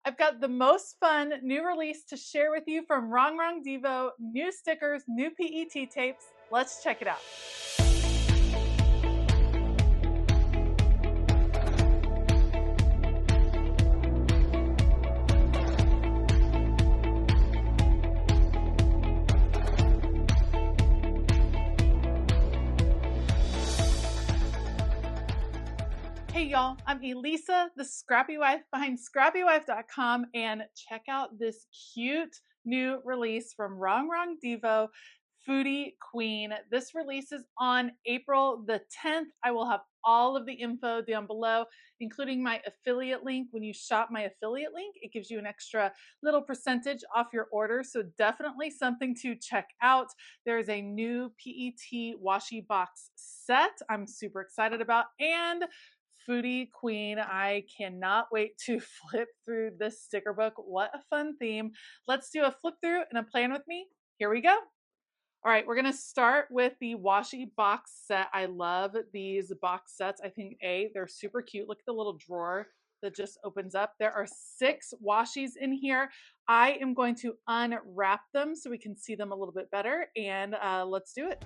I've got the most fun new release to share with you from Rongrong DeVoe. New stickers, new PET tapes. Let's check it out. Hey y'all, I'm Elisa, the Scrappy Wife behind ScrappyWife.com, and check out this cute new release from Rongrong DeVoe, Foodie Queen. This releases on April the 10th. I will have all of the info down below, including my affiliate link. When you shop my affiliate link, it gives you an extra little percentage off your order, so definitely something to check out. There is a new PET washi box set I'm super excited about, and Foodie Queen. I cannot wait to flip through this sticker book. What a fun theme. Let's do a flip through and a plan with me. Here we go. All right, we're gonna start with the washi box set. I love these box sets. I think they're super cute. Look at the little drawer that just opens up. There are 6 washis in here. I am going to unwrap them so we can see them a little bit better, and let's do it.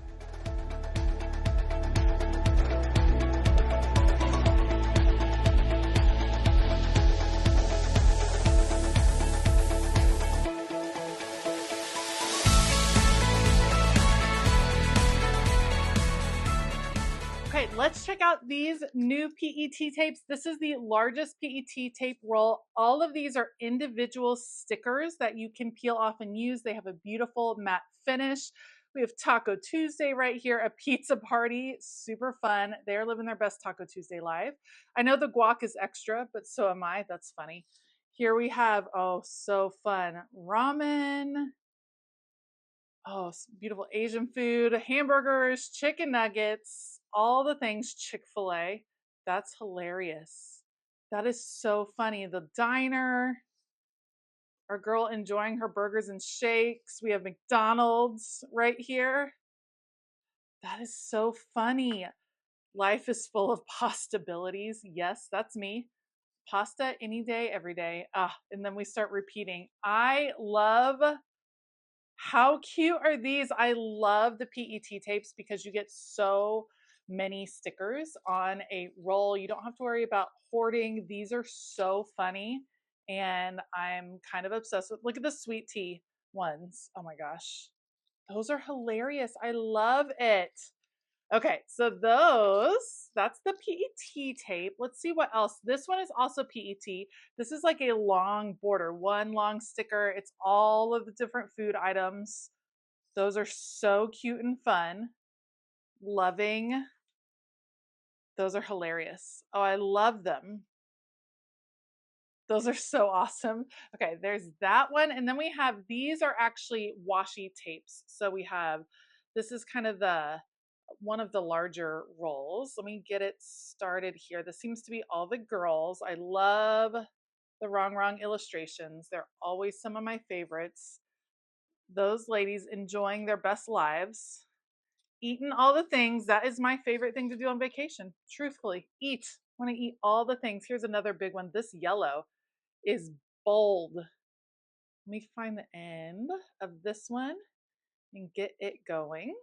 Okay, let's check out these new PET tapes. This is the largest PET tape roll. All of these are individual stickers that you can peel off and use. They have a beautiful matte finish. We have Taco Tuesday right here, a pizza party, super fun. They're living their best Taco Tuesday live. I know the guac is extra, but so am I. That's funny. Here we have, oh, so fun, ramen. Oh, beautiful Asian food, hamburgers, chicken nuggets, all the things Chick-fil-A. That's hilarious. That is so funny. The diner, our girl enjoying her burgers and shakes. We have McDonald's right here. That is so funny. Life is full of possibilities. Yes, that's me. Pasta any day, every day. And then we start repeating. I love, how cute are these? I love the PET tapes because you get so many stickers on a roll. You don't have to worry about hoarding. These are so funny, and I'm kind of obsessed with, look at the sweet tea ones. Oh my gosh. Those are hilarious. I love it. Okay, so that's the PET tape. Let's see what else. This one is also PET. This is like a long border, one long sticker. It's all of the different food items. Those are so cute and fun. Loving. Those are hilarious. Oh, I love them. Those are so awesome. Okay, there's that one. And then we have, these are actually washi tapes. So we have, this is kind of one of the larger rolls. Let me get it started here. This seems to be all the girls. I love the Rongrong illustrations. They're always some of my favorites. Those ladies enjoying their best lives, eating all the things. That is my favorite thing to do on vacation. Truthfully, eat. I want to eat all the things. Here's another big one. This yellow is bold. Let me find the end of this one and get it going.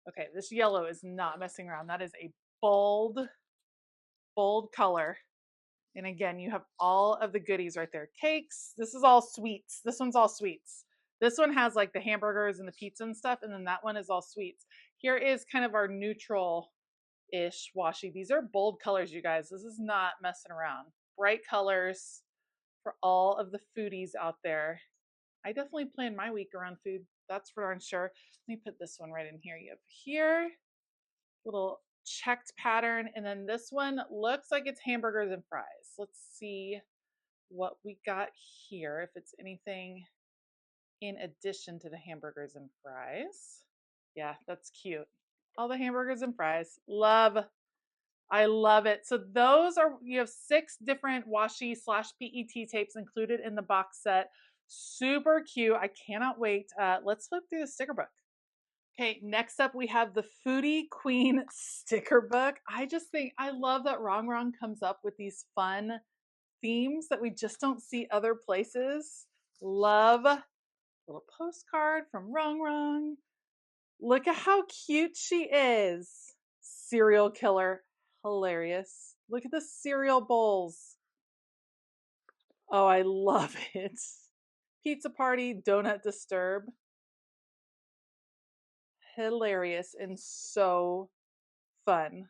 Okay, this yellow is not messing around. That is a bold, bold color. And again, you have all of the goodies right there. Cakes, this is all sweets. This one's all sweets. This one has like the hamburgers and the pizza and stuff, and then that one is all sweets. Here is kind of our neutral-ish washi. These are bold colors, you guys. This is not messing around. Bright colors for all of the foodies out there. I definitely plan my week around food. That's for darn sure. Let me put this one right in here. You have here, little checked pattern. And then this one looks like it's hamburgers and fries. Let's see what we got here, if it's anything in addition to the hamburgers and fries. Yeah, that's cute. All the hamburgers and fries. Love. I love it. So those are, you have 6 different washi / PET tapes included in the box set. Super cute. I cannot wait. Let's flip through the sticker book. Okay, next up we have the Foodie Queen sticker book. I just think, I love that Rongrong comes up with these fun themes that we just don't see other places. Love a little postcard from Rongrong. Look at how cute she is. Serial killer. Hilarious. Look at the cereal bowls. Oh, I love it. Pizza party, donut disturb. Hilarious and so fun.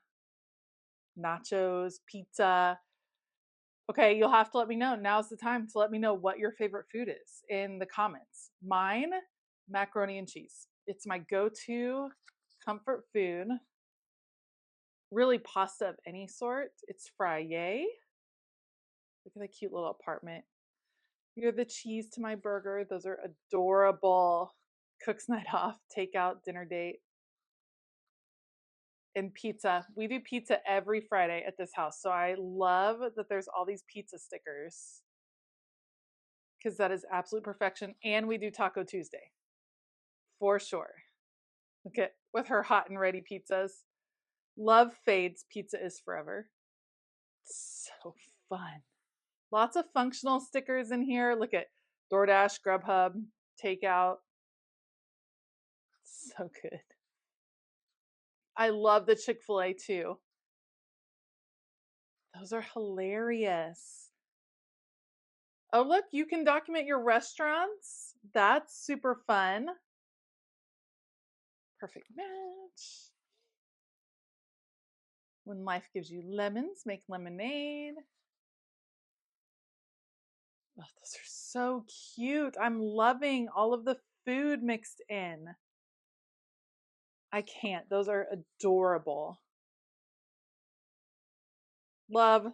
Nachos, pizza. Okay, you'll have to let me know. Now's the time to let me know what your favorite food is in the comments. Mine, macaroni and cheese. It's my go-to comfort food. Really pasta of any sort. It's Friday. Look at the cute little apartment. You're the cheese to my burger. Those are adorable. Cook's night off, takeout, dinner date. And pizza. We do pizza every Friday at this house. So I love that there's all these pizza stickers because that is absolute perfection. And we do Taco Tuesday for sure. Look at with her hot and ready pizzas. Love fades. Pizza is forever. So fun. Lots of functional stickers in here. Look at DoorDash, Grubhub, takeout. So good. I love the Chick-fil-A too. Those are hilarious. Oh, look, you can document your restaurants. That's super fun. Perfect match. When life gives you lemons, make lemonade. Oh, those are so cute. I'm loving all of the food mixed in. I can't. Those are adorable. Love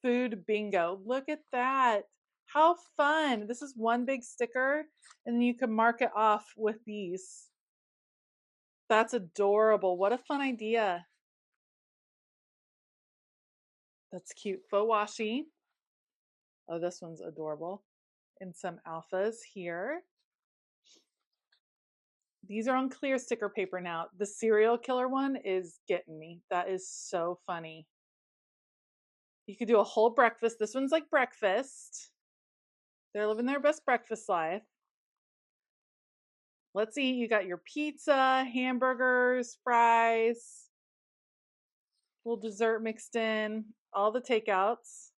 food bingo. Look at that. How fun. This is one big sticker and then you can mark it off with these. That's adorable. What a fun idea. That's cute. Faux washi. Oh, this one's adorable. And some alphas here. These are on clear sticker paper now. The serial killer one is getting me. That is so funny. You could do a whole breakfast. This one's like breakfast. They're living their best breakfast life. Let's see. You got your pizza, hamburgers, fries, little dessert mixed in, all the takeouts.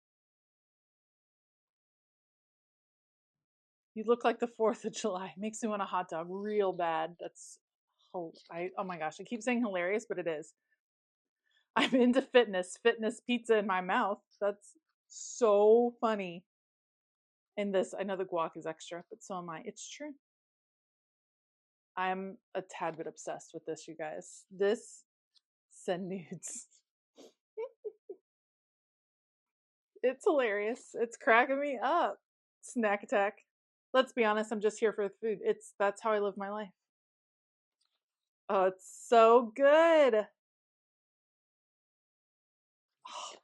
You look like the 4th of July. Makes me want a hot dog real bad. That's, oh my gosh. I keep saying hilarious, but it is. I'm into fitness pizza in my mouth. That's so funny. And this, I know the guac is extra, but so am I. It's true. I'm a tad bit obsessed with this, you guys. This, send nudes. It's hilarious. It's cracking me up. Snack attack. Let's be honest, I'm just here for the food. That's how I live my life. Oh, it's so good. Oh.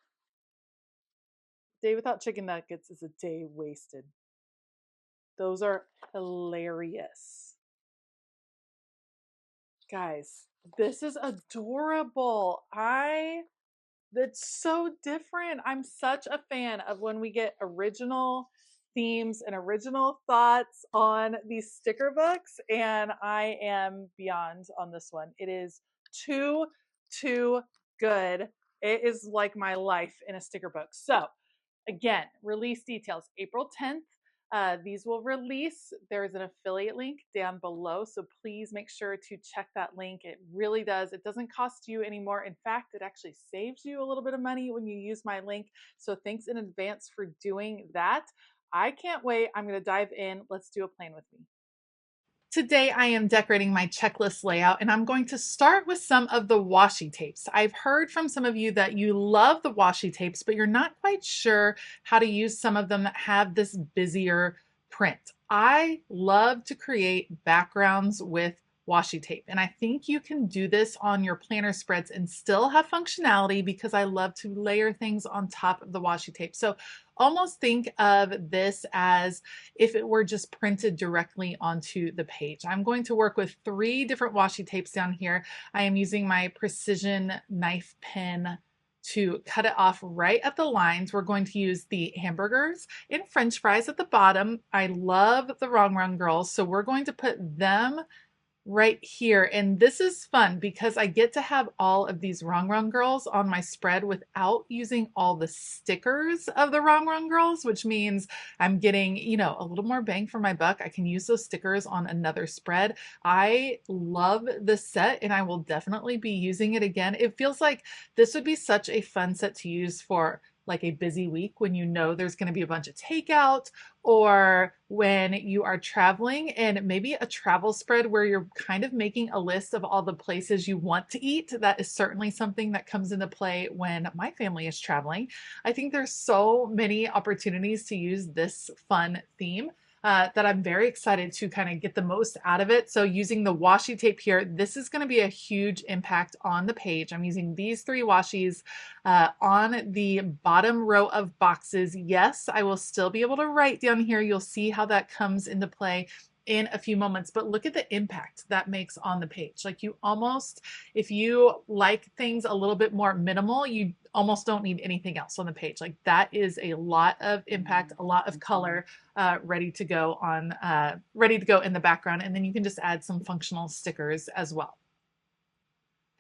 Day without chicken nuggets is a day wasted. Those are hilarious. Guys, this is adorable. That's so different. I'm such a fan of when we get original themes and original thoughts on these sticker books, and I am beyond on this one. It is too good. It is like my life in a sticker book. So again, release details April 10th. These will release. There's an affiliate link down below, so please make sure to check that link. It really does. It doesn't cost you anymore. In fact, it actually saves you a little bit of money when you use my link. So thanks in advance for doing that. I can't wait. I'm going to dive in. Let's do a plan with me. Today I am decorating my checklist layout and I'm going to start with some of the washi tapes. I've heard from some of you that you love the washi tapes, but you're not quite sure how to use some of them that have this busier print. I love to create backgrounds with washi tape, and I think you can do this on your planner spreads and still have functionality because I love to layer things on top of the washi tape. So almost think of this as if it were just printed directly onto the page. I'm going to work with 3 different washi tapes down here. I am using my precision knife pen to cut it off right at the lines. We're going to use the hamburgers and French fries at the bottom. I love the Rongrong girls, so we're going to put them right here. And this is fun because I get to have all of these Rongrong girls on my spread without using all the stickers of the Rongrong girls, which means I'm getting, you know, a little more bang for my buck. I can use those stickers on another spread. I love this set and I will definitely be using it again. It feels like this would be such a fun set to use for like a busy week when you know there's going to be a bunch of takeout, or when you are traveling, and maybe a travel spread where you're kind of making a list of all the places you want to eat. That is certainly something that comes into play when my family is traveling. I think there's so many opportunities to use this fun theme. That I'm very excited to kind of get the most out of it. So using the washi tape here, this is going to be a huge impact on the page. I'm using these 3 washis on the bottom row of boxes. Yes, I will still be able to write down here. You'll see how that comes into play in a few moments, but look at the impact that makes on the page. Like you almost, if you like things a little bit more minimal, you almost don't need anything else on the page. Like that is a lot of impact, a lot of color ready to go on, ready to go in the background. And then you can just add some functional stickers as well.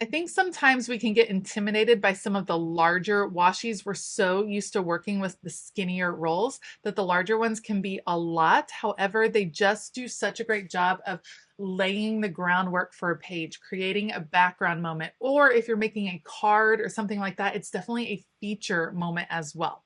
I think sometimes we can get intimidated by some of the larger washis. We're so used to working with the skinnier rolls that the larger ones can be a lot. However, they just do such a great job of laying the groundwork for a page, creating a background moment, or if you're making a card or something like that, it's definitely a feature moment as well.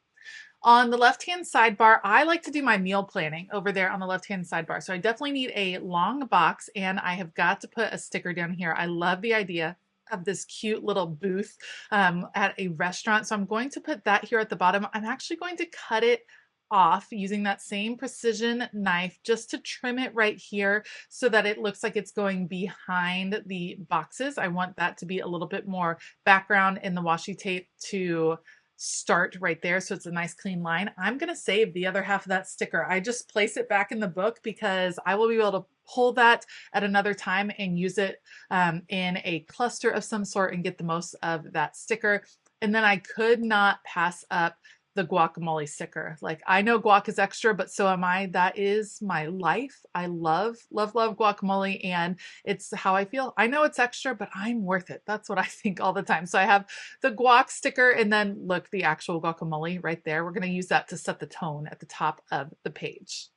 On the left-hand sidebar, I like to do my meal planning over there on the left-hand sidebar. So I definitely need a long box, and I have got to put a sticker down here. I love the idea of this cute little booth at a restaurant. So I'm going to put that here at the bottom. I'm actually going to cut it off using that same precision knife just to trim it right here so that it looks like it's going behind the boxes. I want that to be a little bit more background in the washi tape to start right there, so it's a nice clean line. I'm going to save the other half of that sticker. I just place it back in the book because I will be able to pull that at another time and use it in a cluster of some sort and get the most of that sticker. And then I could not pass up the guacamole sticker. Like, I know guac is extra, but so am I. That is my life. I love, love, love guacamole, and it's how I feel. I know it's extra, but I'm worth it. That's what I think all the time. So I have the guac sticker, and then look, the actual guacamole right there. We're going to use that to set the tone at the top of the page.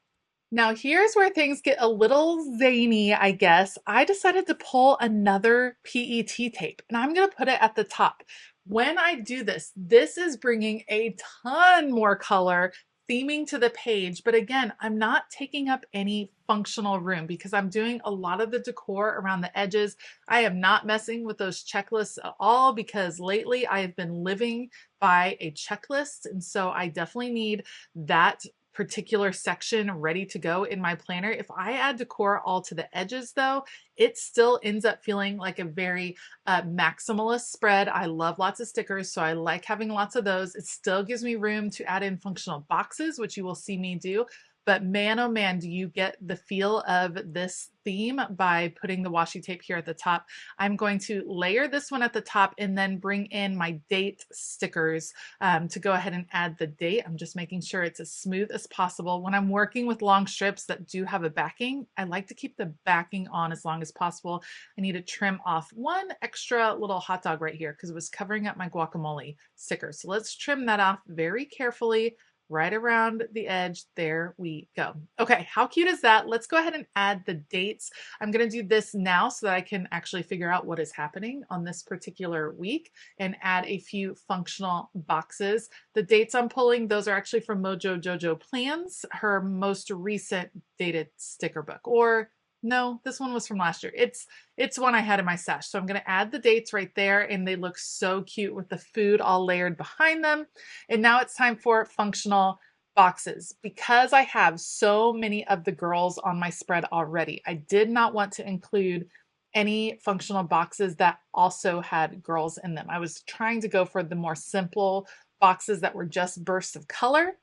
Now here's where things get a little zany, I guess. I decided to pull another PET tape, and I'm going to put it at the top. When I do this, this is bringing a ton more color, theming to the page. But again, I'm not taking up any functional room because I'm doing a lot of the decor around the edges. I am not messing with those checklists at all because lately I have been living by a checklist. And so I definitely need that particular section ready to go in my planner. If I add decor all to the edges though, it still ends up feeling like a very maximalist spread. I love lots of stickers, so I like having lots of those. It still gives me room to add in functional boxes, which you will see me do. But man, oh man, do you get the feel of this theme by putting the washi tape here at the top. I'm going to layer this one at the top and then bring in my date stickers to go ahead and add the date. I'm just making sure it's as smooth as possible. When I'm working with long strips that do have a backing, I like to keep the backing on as long as possible. I need to trim off one extra little hot dog right here because it was covering up my guacamole sticker. So let's trim that off very carefully. Right around the edge. There we go. Okay, how cute is that? Let's go ahead and add the dates. I'm going to do this now so that I can actually figure out what is happening on this particular week and add a few functional boxes. The dates I'm pulling, those are actually from Mojo Jojo Plans, her most recent dated sticker book. Or no, this one was from last year. It's one I had in my stash. So I'm going to add the dates right there, and they look so cute with the food all layered behind them. And now it's time for functional boxes. Because I have so many of the girls on my spread already, I did not want to include any functional boxes that also had girls in them. I was trying to go for the more simple boxes that were just bursts of color.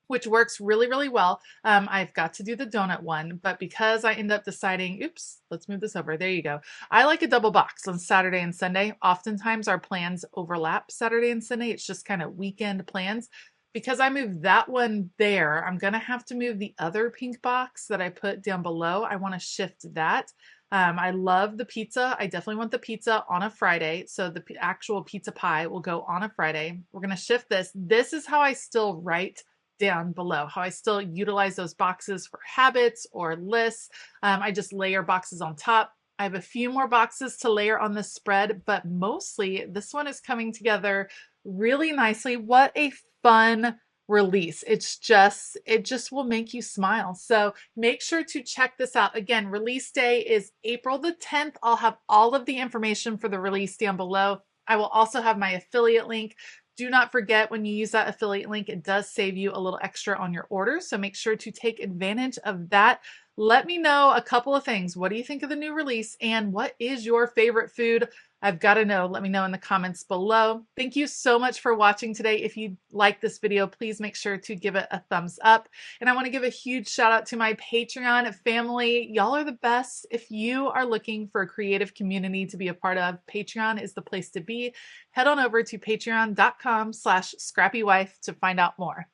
which works really, really well. I've got to do the donut one, but because I end up deciding, oops, let's move this over. There you go. I like a double box on Saturday and Sunday. Oftentimes our plans overlap Saturday and Sunday. It's just kind of weekend plans. Because I moved that one there, I'm going to have to move the other pink box that I put down below. I want to shift that. I love the pizza. I definitely want the pizza on a Friday. So the actual pizza pie will go on a Friday. We're going to shift this. This is how I still write down below, how I still utilize those boxes for habits or lists. I just layer boxes on top. I have a few more boxes to layer on this spread, but mostly this one is coming together really nicely. What a fun release. It just will make you smile. So make sure to check this out. Again, release day is April the 10th. I'll have all of the information for the release down below. I will also have my affiliate link. Do not forget, when you use that affiliate link, it does save you a little extra on your order. So make sure to take advantage of that. Let me know a couple of things. What do you think of the new release? And what is your favorite food? I've got to know. Let me know in the comments below. Thank you so much for watching today. If you like this video, please make sure to give it a thumbs up. And I want to give a huge shout out to my Patreon family. Y'all are the best. If you are looking for a creative community to be a part of, Patreon is the place to be. Head on over to patreon.com/ScrappyWife to find out more.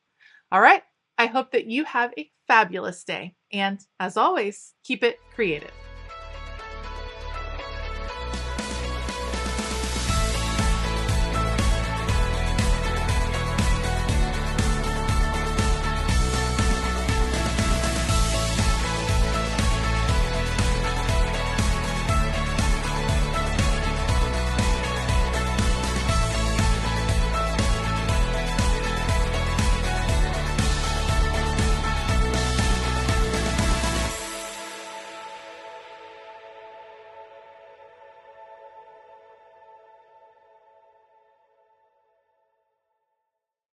All right. I hope that you have a fabulous day. And as always, keep it creative.